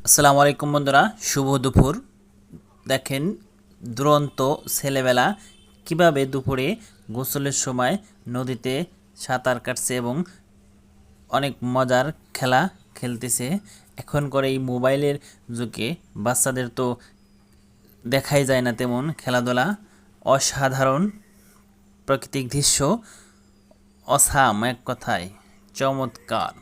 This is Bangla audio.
আসসালামু আলাইকুম বন্ধুরা, শুভ দুপুর। দেখেন দুরন্ত ছেলেবেলা কিভাবে দুপুরে গোসলের সময় নদীতে সাঁতার কাটছে এবং অনেক মজার খেলা খেলতেছে। এখনকার এই মোবাইলের যুগে বাচ্চাদের তো দেখাই যায় না তেমন খেলাধুলা। অসাধারণ প্রাকৃতিক দৃশ্য, অসাম, এক কথায় চমৎকার।